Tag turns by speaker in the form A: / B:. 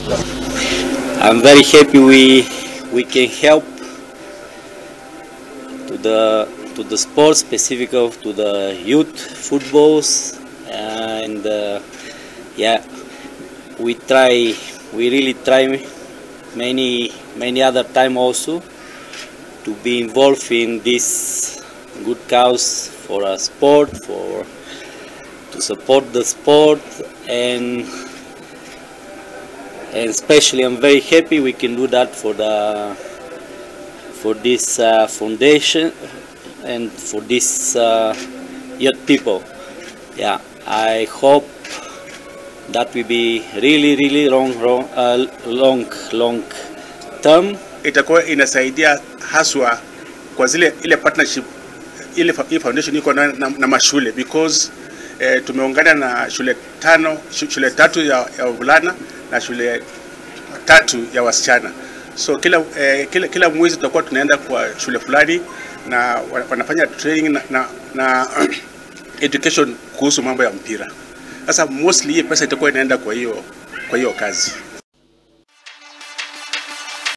A: I'm very happy we can help to the sport, specifically to the youth footballs, and yeah, we really try many other time also to be involved in this good cause for a sport, to support the sport, and especially I'm very happy we can do that for this foundation and for this young people. Yeah, I hope that will be really long term.
B: Itakuwa inasaidia haswa kwa ile partnership ile foundation iko na mashule, because tumeungana na shule tatu ya wavulana na shule 3 ya wasichana. So kila mwezi tutakuwa tunaenda kwa shule fulani na wanafanya training na education kuhusu mambo ya mpira. Sasa mostly hii pesa itakuwa inaenda kwa hiyo kazi.